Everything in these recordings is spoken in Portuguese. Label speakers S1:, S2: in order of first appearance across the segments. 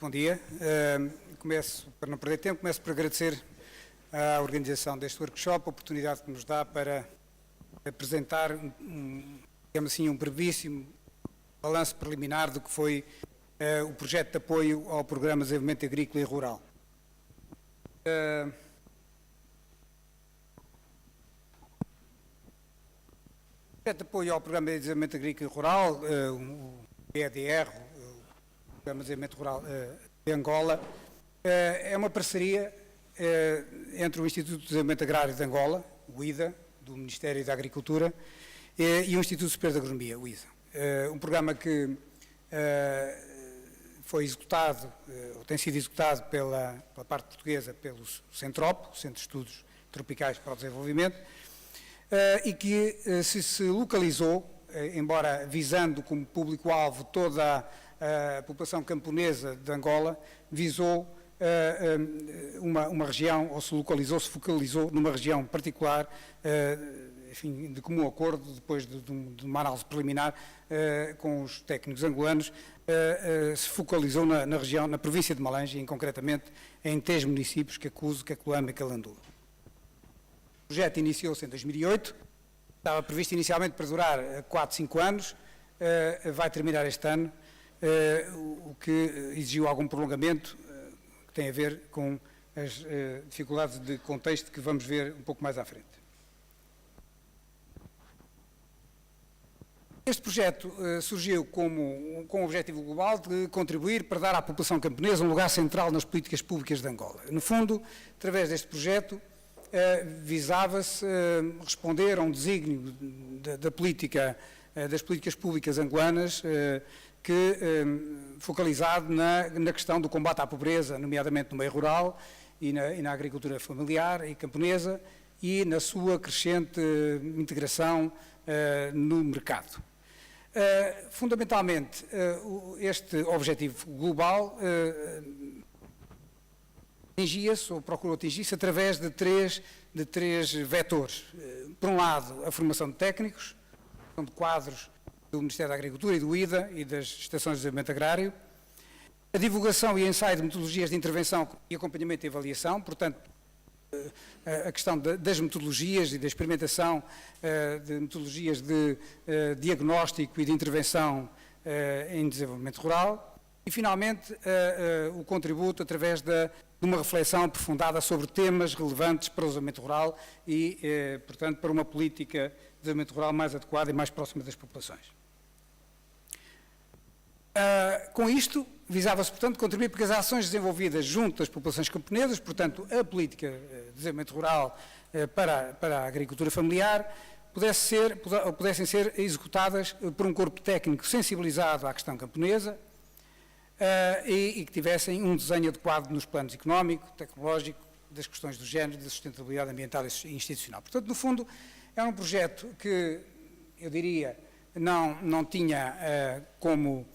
S1: bom dia. Começo, para não perder tempo, começo por agradecer à organização deste workshop, a oportunidade que nos dá para apresentar, digamos assim, um brevíssimo balanço preliminar do que foi o projeto de apoio ao Programa de Desenvolvimento Agrícola e Rural. O projeto de apoio ao Programa de Desenvolvimento Agrícola e Rural, o PEDR, o Programa de Desenvolvimento Rural de Angola, é uma parceria entre o Instituto de Desenvolvimento Agrário de Angola, o IDA, do Ministério da Agricultura, e o Instituto Superior de Agronomia, o ISA. Um programa que foi executado, ou tem sido executado pela parte portuguesa, pelo CENTROP, o Centro de Estudos Tropicais para o Desenvolvimento, e que se localizou, embora visando como público-alvo toda a população camponesa de Angola, visou uma região, ou se localizou, se focalizou numa região particular, enfim, de comum acordo, depois de uma análise preliminar com os técnicos angolanos, se focalizou na região, na província de Malanje, e concretamente em 3 municípios, Cacuzo, Cacolama e Calandula. O projeto iniciou-se em 2008, estava previsto inicialmente para durar 4, 5 anos, vai terminar este ano, o que exigiu algum prolongamento, que tem a ver com as dificuldades de contexto que vamos ver um pouco mais à frente. Este projeto surgiu com o objetivo global de contribuir para dar à população camponesa um lugar central nas políticas públicas de Angola. No fundo, através deste projeto, visava-se responder a um desígnio das políticas públicas angolanas, focalizado na questão do combate à pobreza, nomeadamente no meio rural e na agricultura familiar e camponesa, e na sua crescente integração no mercado. Fundamentalmente, este objetivo global atingia-se, ou procurou atingir-se, através de três vetores. Por um lado, a formação de técnicos, de quadros do Ministério da Agricultura e do IDA e das Estações de Desenvolvimento Agrário, a divulgação e ensaio de metodologias de intervenção e acompanhamento e avaliação, portanto, a questão das metodologias e da experimentação de metodologias de diagnóstico e de intervenção em desenvolvimento rural, e, finalmente, o contributo através de uma reflexão aprofundada sobre temas relevantes para o desenvolvimento rural e, portanto, para uma política de desenvolvimento rural mais adequada e mais próxima das populações. Com isto, visava-se, portanto, contribuir para que as ações desenvolvidas junto das populações camponesas, portanto, a política de desenvolvimento rural para a agricultura familiar, pudessem ser executadas por um corpo técnico sensibilizado à questão camponesa e que tivessem um desenho adequado nos planos económico, tecnológico, das questões do género, da sustentabilidade ambiental e institucional. Portanto, no fundo, era um projeto que, eu diria, não tinha como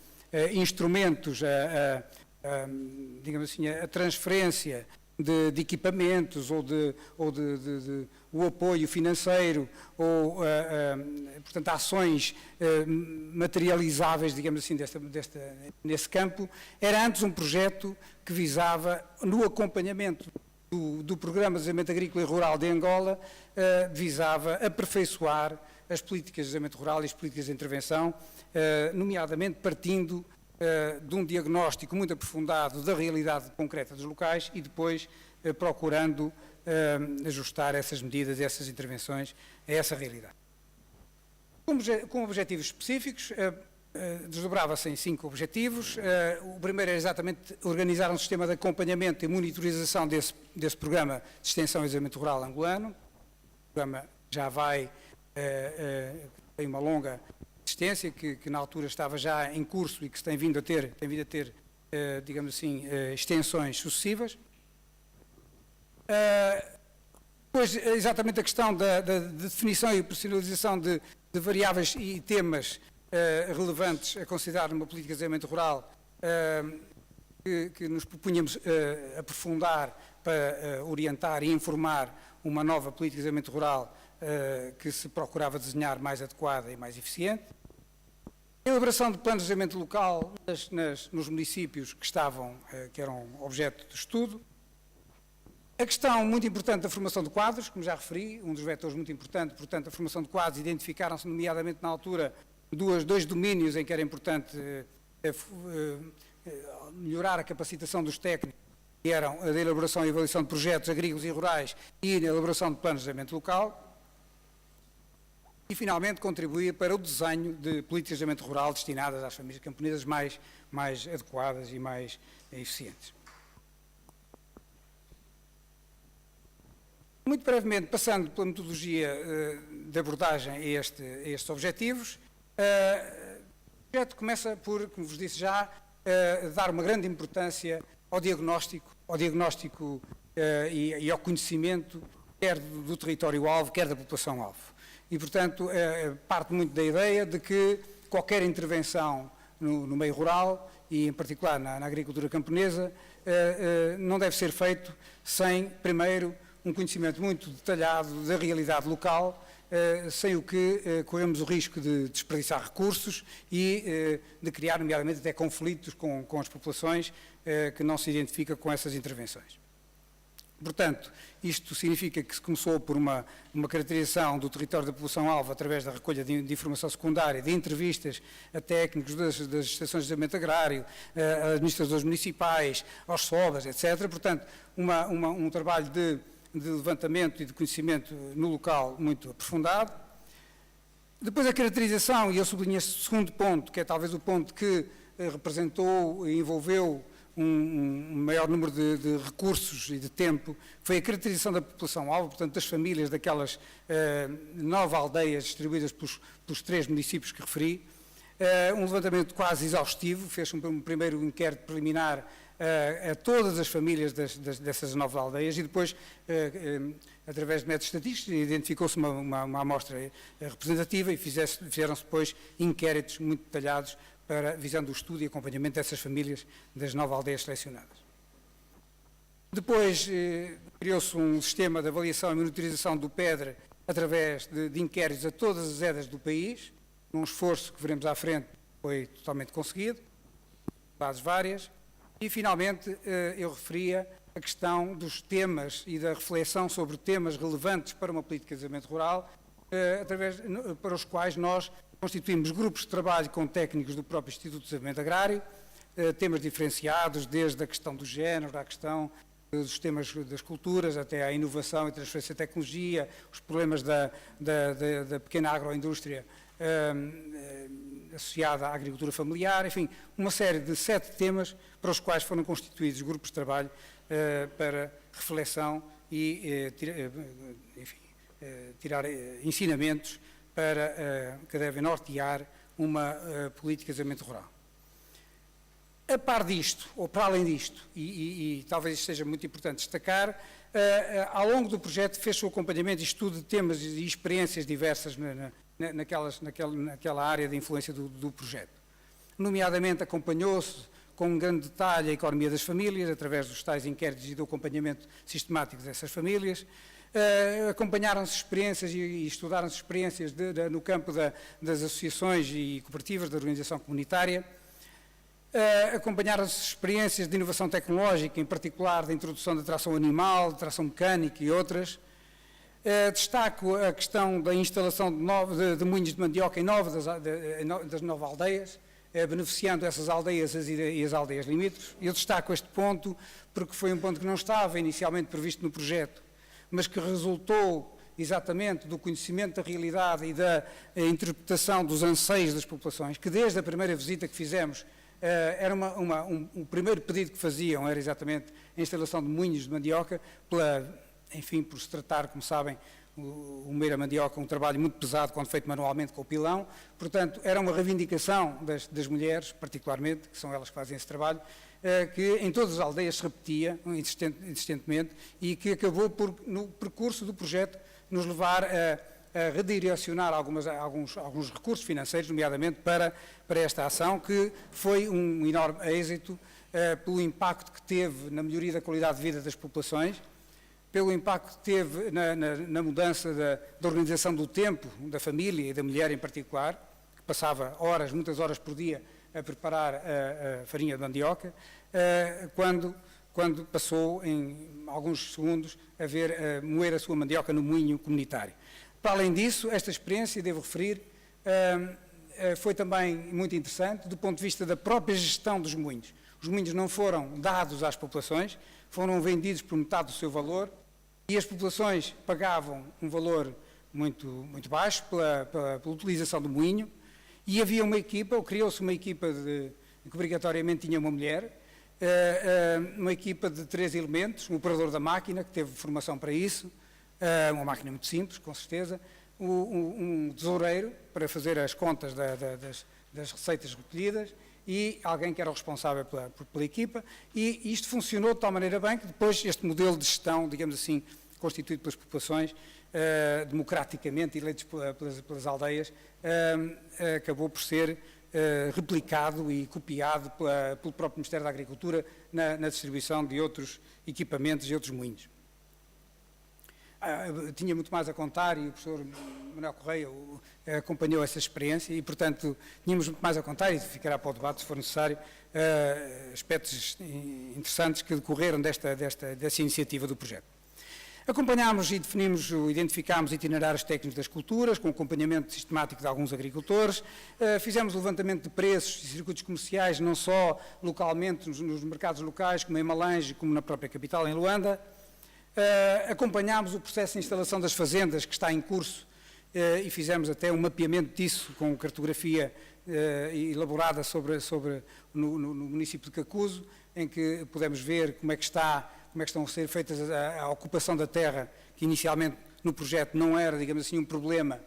S1: instrumentos digamos assim, a transferência de equipamentos ou o apoio financeiro ou, portanto, ações materializáveis, digamos assim, nesse campo. Era antes um projeto que visava, no acompanhamento do Programa de Desenvolvimento Agrícola e Rural de Angola, visava aperfeiçoar as políticas de desenvolvimento rural e as políticas de intervenção, nomeadamente partindo de um diagnóstico muito aprofundado da realidade concreta dos locais e depois procurando ajustar essas medidas, essas intervenções a essa realidade. Com objetivos específicos, desdobrava-se em 5 objetivos. O primeiro era exatamente organizar um sistema de acompanhamento e monitorização desse programa de extensão e desenvolvimento rural angolano. O programa já tem uma longa existência, que na altura estava já em curso e que se tem vindo a ter, digamos assim, extensões sucessivas. Depois, exatamente a questão da definição e personalização de variáveis e temas relevantes a considerar numa política de desenvolvimento rural, que nos propunhamos aprofundar para orientar e informar uma nova política de desenvolvimento rural que se procurava desenhar mais adequada e mais eficiente. A elaboração de planejamento local nos municípios que eram objeto de estudo. A questão muito importante da formação de quadros, como já referi, um dos vetores muito importantes, portanto, a formação de quadros, identificaram-se nomeadamente na altura dois domínios em que era importante melhorar a capacitação dos técnicos, que eram a da elaboração e avaliação de projetos agrícolas e rurais e na elaboração de planejamento local. E, finalmente, contribuir para o desenho de políticas de desenvolvimento rural destinadas às famílias camponesas mais adequadas e mais eficientes. Muito brevemente, passando pela metodologia de abordagem a estes objetivos, o projeto começa por, como vos disse já, dar uma grande importância ao diagnóstico e ao conhecimento, quer do território-alvo, quer da população-alvo. E, portanto, parte muito da ideia de que qualquer intervenção no meio rural, e em particular na agricultura camponesa, não deve ser feito sem, primeiro, um conhecimento muito detalhado da realidade local, sem o que corremos o risco de desperdiçar recursos e de criar, nomeadamente, até conflitos com as populações que não se identificam com essas intervenções. Portanto, isto significa que se começou por uma caracterização do território da população-alvo através da recolha de informação secundária, de entrevistas a técnicos das estações de desenvolvimento agrário, a administradores municipais, aos SOBAs, etc. Portanto, um trabalho de levantamento e de conhecimento no local muito aprofundado. Depois a caracterização, e eu sublinho este segundo ponto, que é talvez o ponto que representou e envolveu um maior número de recursos e de tempo, foi a caracterização da população-alvo, portanto, das famílias daquelas 9 aldeias distribuídas pelos 3 municípios que referi. Um levantamento quase exaustivo, fez um primeiro inquérito preliminar a todas as famílias dessas 9 aldeias e depois, através de métodos estatísticos, identificou-se uma amostra representativa e fizeram-se depois inquéritos muito detalhados visando o estudo e acompanhamento dessas famílias das 9 aldeias selecionadas. Depois criou-se um sistema de avaliação e monitorização do PEDR através de inquéritos a todas as EDAs do país, num esforço que veremos à frente foi totalmente conseguido, bases várias, e finalmente eu referia a questão dos temas e da reflexão sobre temas relevantes para uma política de desenvolvimento rural, para os quais nós constituímos grupos de trabalho com técnicos do próprio Instituto de Desenvolvimento Agrário, temas diferenciados, desde a questão do género, à questão dos temas das culturas, até à inovação e transferência de tecnologia, os problemas da pequena agroindústria associada à agricultura familiar, enfim, uma série de 7 temas para os quais foram constituídos grupos de trabalho para reflexão e, tirar ensinamentos que devem nortear uma política de desenvolvimento rural. A par disto, ou para além disto, e talvez isto seja muito importante destacar, ao longo do projeto fez o acompanhamento e estudo de temas e experiências diversas naquela área de influência do projeto. Nomeadamente, acompanhou-se com um grande detalhe a economia das famílias, através dos tais inquéritos e do acompanhamento sistemático dessas famílias. Acompanharam-se experiências e estudaram-se experiências no campo das associações e cooperativas, da organização comunitária. Acompanharam-se experiências de inovação tecnológica, em particular da introdução da tração animal, de tração mecânica e outras. Destaco a questão da instalação de moinhos de mandioca em 9 das 9 aldeias, beneficiando essas aldeias e as aldeias limítrofes. Eu destaco este ponto porque foi um ponto que não estava inicialmente previsto no projeto, mas que resultou exatamente do conhecimento da realidade e da interpretação dos anseios das populações, que desde a primeira visita que fizemos, o primeiro pedido que faziam era exatamente a instalação de moinhos de mandioca, por se tratar, como sabem, o moer a mandioca, um trabalho muito pesado quando feito manualmente com o pilão. Portanto, era uma reivindicação das mulheres, particularmente, que são elas que fazem esse trabalho, que em todas as aldeias se repetia insistentemente e que acabou por, no percurso do projeto, nos levar a redirecionar alguns recursos financeiros, nomeadamente para esta ação, que foi um enorme êxito pelo impacto que teve na melhoria da qualidade de vida das populações, pelo impacto que teve na mudança da organização do tempo da família e da mulher em particular, que passava horas, muitas horas por dia, a preparar a farinha de mandioca, quando passou, em alguns segundos, a moer a sua mandioca no moinho comunitário. Para além disso, esta experiência, devo referir, foi também muito interessante do ponto de vista da própria gestão dos moinhos. Os moinhos não foram dados às populações, foram vendidos por metade do seu valor e as populações pagavam um valor muito baixo pela utilização do moinho e havia uma equipa, ou criou-se uma equipa que obrigatoriamente tinha uma mulher, uma equipa de 3 elementos, um operador da máquina, que teve formação para isso, uma máquina muito simples, com certeza, um tesoureiro para fazer as contas das receitas recolhidas e alguém que era o responsável pela equipa, e isto funcionou de tal maneira bem que depois este modelo de gestão, digamos assim, constituído pelas populações, democraticamente eleitos pelas aldeias, acabou por ser replicado e copiado pelo próprio Ministério da Agricultura na distribuição de outros equipamentos e outros moinhos. Tinha muito mais a contar e o professor Manuel Correia acompanhou essa experiência e, portanto, tínhamos muito mais a contar e ficará para o debate, se for necessário, aspectos interessantes que decorreram dessa iniciativa do projeto. Acompanhámos e identificámos itinerários técnicos das culturas, com acompanhamento sistemático de alguns agricultores, fizemos o levantamento de preços e circuitos comerciais, não só localmente, nos mercados locais, como em Malange, como na própria capital, em Luanda. Acompanhámos o processo de instalação das fazendas, que está em curso, e fizemos até um mapeamento disso, com cartografia elaborada no município de Cacuzo, em que pudemos ver como é que estão a ser feitas a ocupação da terra, que inicialmente no projeto não era, digamos assim, um problema,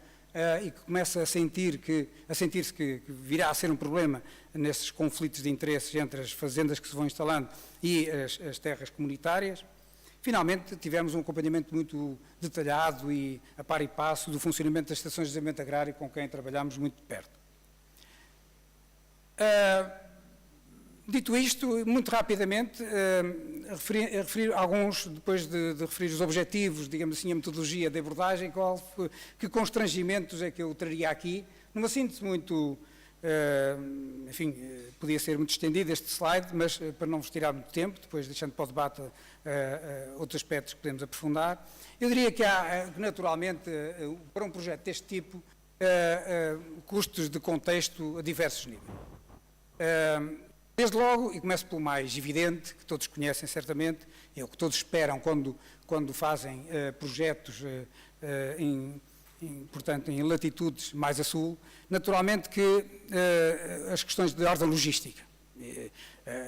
S1: e que começa a sentir-se que virá a ser um problema nesses conflitos de interesses entre as fazendas que se vão instalando e as terras comunitárias. Finalmente, tivemos um acompanhamento muito detalhado e a par e passo do funcionamento das estações de desenvolvimento agrário com quem trabalhamos muito de perto. Dito isto, muito rapidamente, referir alguns, depois de referir os objetivos, digamos assim, a metodologia de abordagem, que constrangimentos é que eu traria aqui, numa síntese muito, enfim, podia ser muito estendido este slide, mas para não vos tirar muito tempo, depois deixando para o debate outros aspectos que podemos aprofundar, eu diria que há, naturalmente, para um projeto deste tipo, custos de contexto a diversos níveis. Desde logo, e começo pelo mais evidente, que todos conhecem certamente, é o que todos esperam quando fazem projetos, portanto, em latitudes mais a sul, naturalmente que as questões de ordem logística,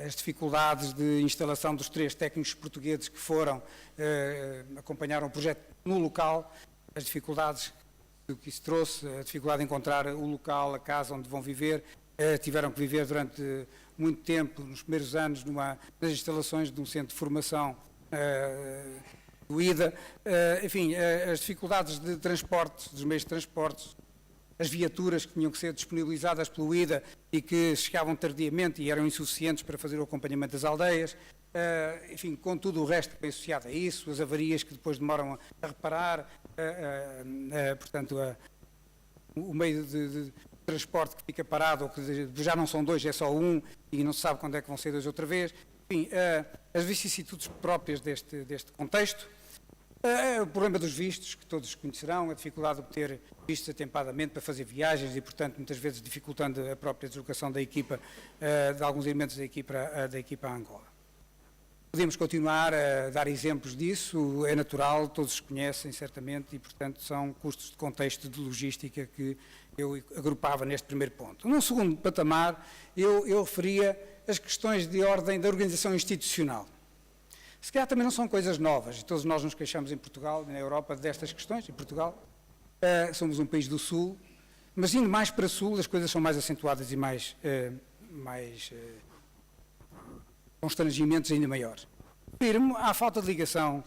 S1: as dificuldades de instalação dos 3 técnicos portugueses que acompanharam o projeto no local, as dificuldades que isso trouxe, a dificuldade de encontrar o local, a casa onde vão viver, tiveram que viver durante muito tempo, nos primeiros anos, nas instalações de um centro de formação do IDA, enfim, as dificuldades de transporte, dos meios de transporte, as viaturas que tinham que ser disponibilizadas pelo IDA e que chegavam tardiamente e eram insuficientes para fazer o acompanhamento das aldeias, enfim, com tudo o resto que é associado a isso, as avarias que depois demoram a reparar, portanto, o meio de transporte que fica parado, ou que já não são 2, é só um, e não se sabe quando é que vão ser 2 outra vez. Enfim, as vicissitudes próprias deste contexto. O problema dos vistos, que todos conhecerão, a dificuldade de obter vistos atempadamente para fazer viagens e, portanto, muitas vezes dificultando a própria deslocação da equipa, de alguns elementos da equipa a Angola. Podemos continuar a dar exemplos disso, é natural, todos conhecem certamente e, portanto, são custos de contexto de logística que eu agrupava neste primeiro ponto. Num segundo patamar, eu referia as questões de ordem da organização institucional. Se calhar também não são coisas novas, e todos nós nos queixamos em Portugal, na Europa, destas questões. Em Portugal, somos um país do Sul, mas indo mais para o Sul, as coisas são mais acentuadas e mais constrangimentos ainda maiores. Refiro-me à falta de ligação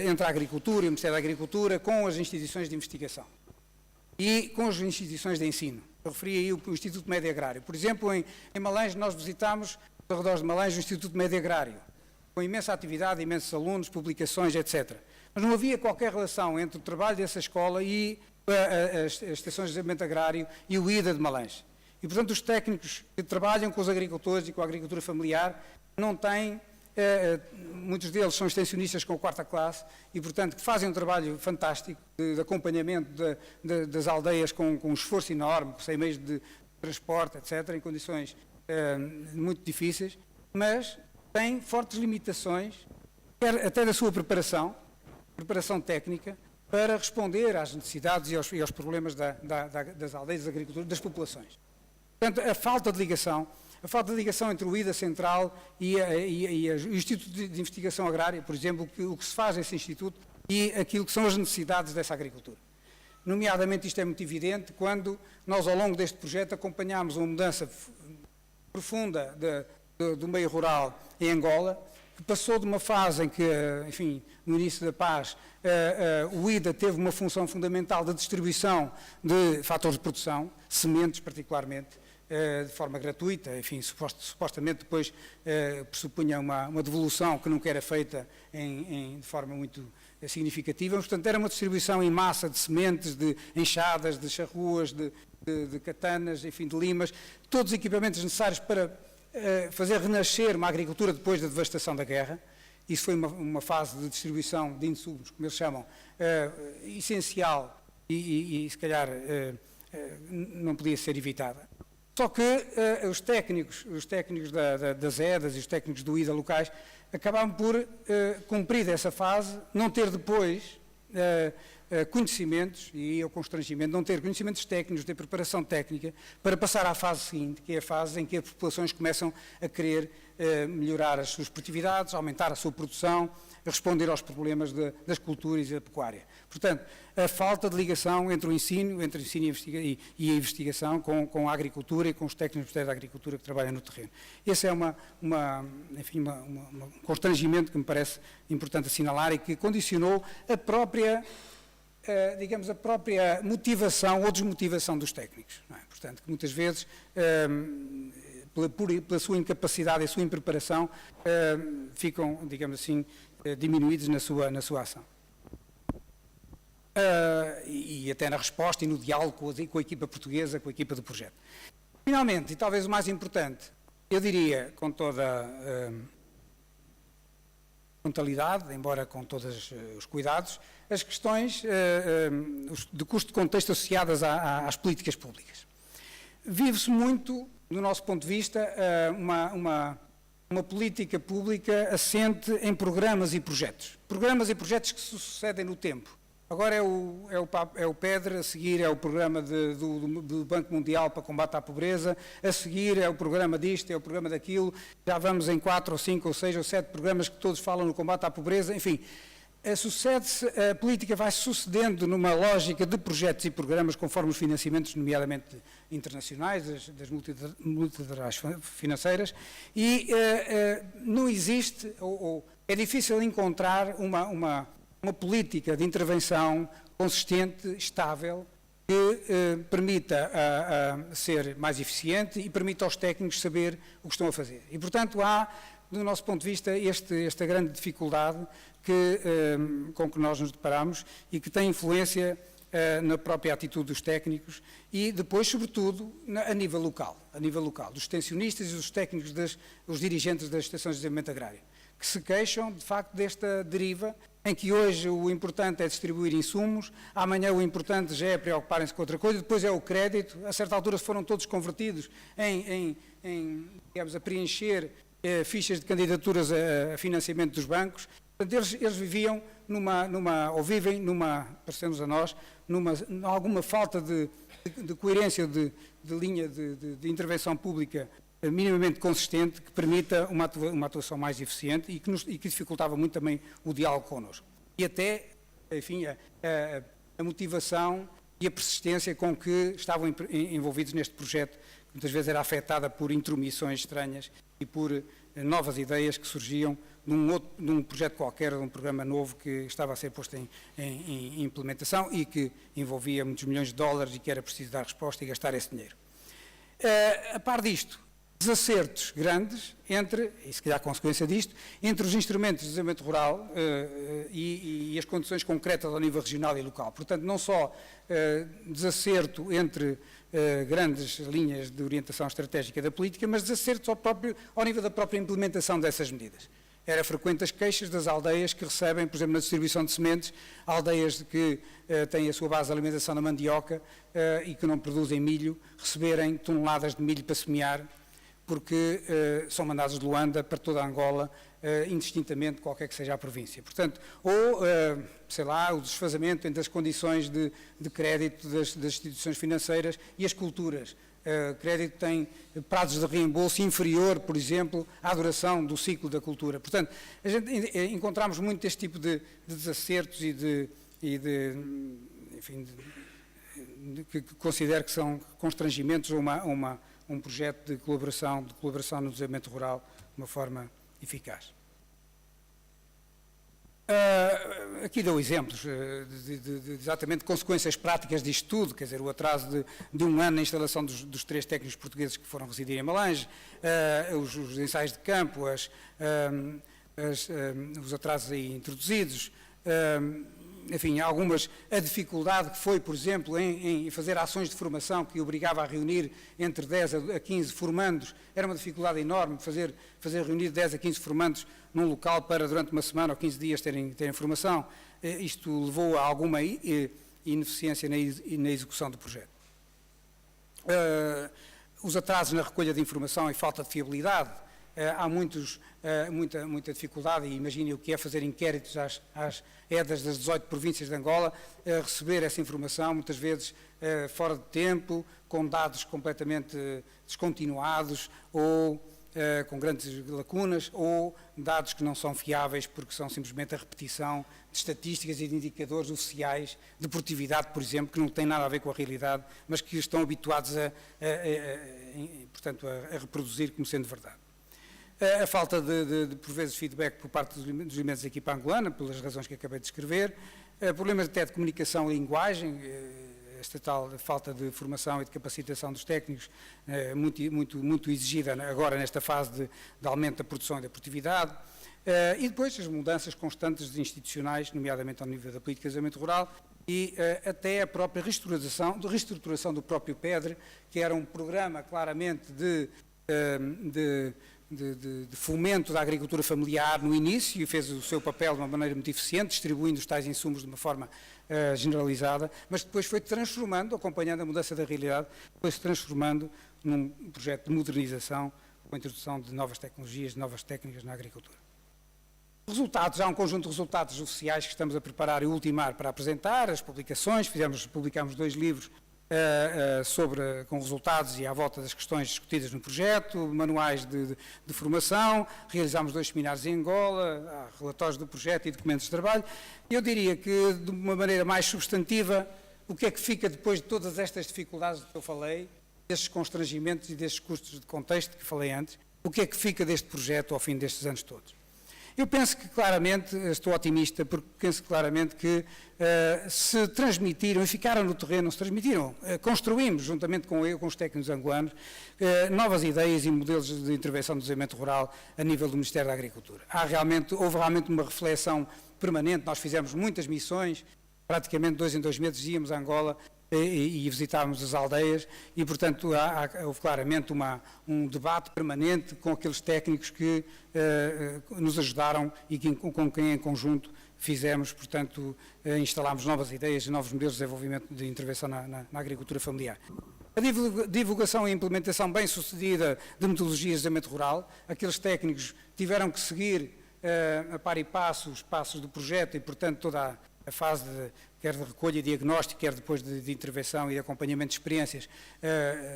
S1: entre a agricultura e o Ministério da Agricultura com as instituições de investigação e com as instituições de ensino. Eu referi aí o Instituto Médio Agrário. Por exemplo, em Malange, nós visitámos, aos arredores de Malange, o Instituto Médio Agrário, com imensa atividade, imensos alunos, publicações, etc. Mas não havia qualquer relação entre o trabalho dessa escola e as estações de desenvolvimento agrário e o IDA de Malange. E, portanto, os técnicos que trabalham com os agricultores e com a agricultura familiar não têm, muitos deles são extensionistas com a 4ª classe e, portanto, que fazem um trabalho fantástico de acompanhamento das aldeias com um esforço enorme, sem meios de transporte, etc., em condições muito difíceis, mas têm fortes limitações, até da sua preparação técnica, para responder às necessidades e aos problemas das aldeias, das agriculturas, das populações. Portanto, a falta de ligação entre o IDA Central e o Instituto de Investigação Agrária, por exemplo, o que se faz nesse Instituto e aquilo que são as necessidades dessa agricultura. Nomeadamente, isto é muito evidente quando nós, ao longo deste projeto, acompanhámos uma mudança profunda do meio rural em Angola, que passou de uma fase em que, enfim, no início da paz, o IDA teve uma função fundamental de distribuição de fatores de produção, sementes particularmente, de forma gratuita, enfim, supostamente depois pressupunha uma devolução que nunca era feita de forma muito significativa, portanto era uma distribuição em massa de sementes, de enxadas, de charruas, de catanas, enfim, de limas, todos os equipamentos necessários para fazer renascer uma agricultura depois da devastação da guerra. Isso foi uma fase de distribuição de insumos, como eles chamam, essencial e se calhar não podia ser evitada. Só que os técnicos das EDAs e os técnicos do IDA locais acabaram por, cumprida essa fase, não ter depois conhecimentos, e o constrangimento, não ter conhecimentos técnicos, ter preparação técnica, para passar à fase seguinte, que é a fase em que as populações começam a querer melhorar as suas produtividades, aumentar a sua produção, responder aos problemas das culturas e da pecuária. Portanto, a falta de ligação entre o ensino e a investigação com a agricultura e com os técnicos da agricultura que trabalham no terreno. Esse é um constrangimento que me parece importante assinalar e que condicionou a própria, digamos, a própria motivação ou desmotivação dos técnicos. Não é? Portanto, que muitas vezes, pela sua incapacidade e sua impreparação, ficam, digamos assim, diminuídos na sua ação. E até na resposta e no diálogo com a equipa portuguesa, com a equipa do projeto. Finalmente, e talvez o mais importante, eu diria com toda frontalidade, embora com todos os cuidados, as questões de custo de contexto associadas às políticas públicas. Vive-se muito, do nosso ponto de vista, uma política pública assente em programas e projetos. Programas e projetos que se sucedem no tempo. Agora é o PEDR, a seguir é o programa do Banco Mundial para combate à pobreza, a seguir é o programa disto, é o programa daquilo, já vamos em 4 ou 5 ou 6 ou 7 programas que todos falam no combate à pobreza, enfim. A política vai sucedendo numa lógica de projetos e programas conforme os financiamentos, nomeadamente internacionais, das multilaterais financeiras, e não existe, ou é difícil encontrar uma política de intervenção consistente, estável, que permita ser mais eficiente e permita aos técnicos saber o que estão a fazer. E, portanto, há, do nosso ponto de vista, esta grande dificuldade com que nós nos deparamos e que tem influência na própria atitude dos técnicos e depois, sobretudo, a nível local, dos extensionistas e dos técnicos, os dirigentes das estações de desenvolvimento agrário, que se queixam, de facto, desta deriva em que hoje o importante é distribuir insumos, amanhã o importante já é preocuparem-se com outra coisa, depois é o crédito, a certa altura foram todos convertidos digamos, a preencher fichas de candidaturas a financiamento dos bancos. Portanto, eles viviam ou vivem parecemos a nós, alguma falta de coerência de linha de intervenção pública minimamente consistente, que permita uma atuação mais eficiente e que dificultava muito também o diálogo connosco. E até, enfim, a motivação e a persistência com que estavam envolvidos neste projeto, que muitas vezes era afetada por intromissões estranhas e por novas ideias que surgiam num projeto qualquer, de um programa novo que estava a ser posto em implementação e que envolvia muitos milhões de dólares e que era preciso dar resposta e gastar esse dinheiro. A par disto, desacertos grandes entre, e se calhar a consequência disto, entre os instrumentos de desenvolvimento rural e as condições concretas ao nível regional e local. Portanto, não só desacerto entre grandes linhas de orientação estratégica da política, mas desacertos ao nível da própria implementação dessas medidas. Era frequente as queixas das aldeias que recebem, por exemplo, na distribuição de sementes, aldeias que têm a sua base de alimentação na mandioca e que não produzem milho, receberem toneladas de milho para semear, porque são mandados de Luanda para toda a Angola, indistintamente, qualquer que seja a província. Portanto, ou, sei lá, o desfazamento entre as condições de crédito das instituições financeiras e as culturas. Crédito tem prazos de reembolso inferior, por exemplo, à duração do ciclo da cultura. Portanto, a gente encontramos muito este tipo de desacertos enfim, que considero que são constrangimentos a um projeto de colaboração no desenvolvimento rural de uma forma eficaz. Aqui dou exemplos de exatamente consequências práticas disto tudo, quer dizer, o atraso de um ano na instalação dos 3 técnicos portugueses que foram residir em Malange, os ensaios de campo, os atrasos aí introduzidos, enfim, a dificuldade que foi, por exemplo, em fazer ações de formação que obrigava a reunir entre 10 a 15 formandos, era uma dificuldade enorme fazer reunir 10 a 15 formandos num local para durante uma semana ou 15 dias terem formação. Isto levou a alguma ineficiência na execução do projeto. Os atrasos na recolha de informação e falta de fiabilidade. Há muita dificuldade, e imaginem o que é fazer inquéritos às EDAs das 18 províncias de Angola, receber essa informação, muitas vezes fora de tempo, com dados completamente descontinuados, ou com grandes lacunas, ou dados que não são fiáveis porque são simplesmente a repetição de estatísticas e de indicadores oficiais de produtividade, por exemplo, que não têm nada a ver com a realidade, mas que estão habituados portanto, a reproduzir como sendo verdade. A falta por vezes, feedback por parte dos elementos da equipa angolana, pelas razões que acabei de descrever, problemas até de comunicação e linguagem, esta tal falta de formação e de capacitação dos técnicos, muito exigida agora nesta fase de aumento da produção e da produtividade, e depois as mudanças constantes institucionais, nomeadamente ao nível da política de desenvolvimento rural, e até a própria reestruturação do próprio PEDRE, que era um programa claramente de fomento da agricultura familiar no início, e fez o seu papel de uma maneira muito eficiente, distribuindo os tais insumos de uma forma generalizada, mas depois foi transformando, acompanhando a mudança da realidade, foi-se transformando num projeto de modernização, com a introdução de novas tecnologias, de novas técnicas na agricultura. Resultados, há um conjunto de resultados oficiais que estamos a preparar e ultimar para apresentar, as publicações, publicámos 2 livros com resultados e à volta das questões discutidas no projeto, manuais de formação, realizámos 2 seminários em Angola, relatórios do projeto e documentos de trabalho. Eu diria que, de uma maneira mais substantiva, o que é que fica depois de todas estas dificuldades que eu falei, destes constrangimentos e destes custos de contexto que falei antes, o que é que fica deste projeto ao fim destes anos todos? Eu penso que claramente, estou otimista, porque penso claramente que se transmitiram e ficaram no terreno, se transmitiram, construímos, juntamente com os técnicos angolanos, novas ideias e modelos de intervenção do desenvolvimento rural a nível do Ministério da Agricultura. Houve realmente uma reflexão permanente, nós fizemos muitas missões, praticamente 2 em 2 meses íamos a Angola e visitávamos as aldeias e, portanto, houve claramente um debate permanente com aqueles técnicos que nos ajudaram e com quem em conjunto fizemos, portanto, instalámos novas ideias e novos modelos de desenvolvimento de intervenção na agricultura familiar. A divulgação e implementação bem-sucedida de metodologias de desenvolvimento rural, aqueles técnicos tiveram que seguir a par e passo os passos do projeto e, portanto, toda a fase quer de recolha e diagnóstico, quer depois de intervenção e de acompanhamento de experiências,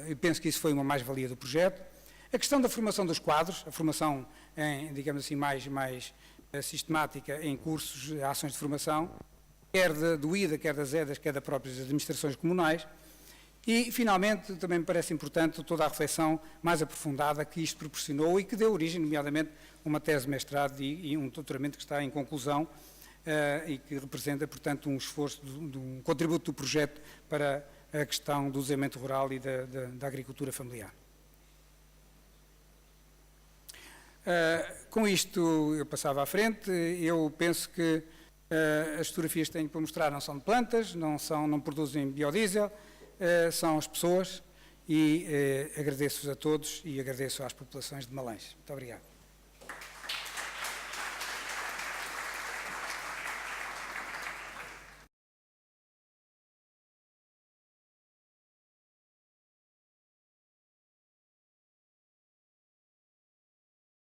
S1: eu penso que isso foi uma mais-valia do projeto. A questão da formação dos quadros, a formação, digamos assim, mais sistemática em cursos, ações de formação, quer do IDA, quer das EDAs, quer das próprias administrações comunais. E, finalmente, também me parece importante toda a reflexão mais aprofundada que isto proporcionou e que deu origem, nomeadamente, a uma tese de mestrado e um doutoramento que está em conclusão, e que representa, portanto, um esforço, um contributo do projeto para a questão do desenvolvimento rural e da agricultura familiar. Com isto eu passava à frente. Eu penso que as fotografias que tenho para mostrar não são de plantas, não produzem biodiesel, são as pessoas, e agradeço-vos a todos e agradeço às populações de Malães. Muito obrigado.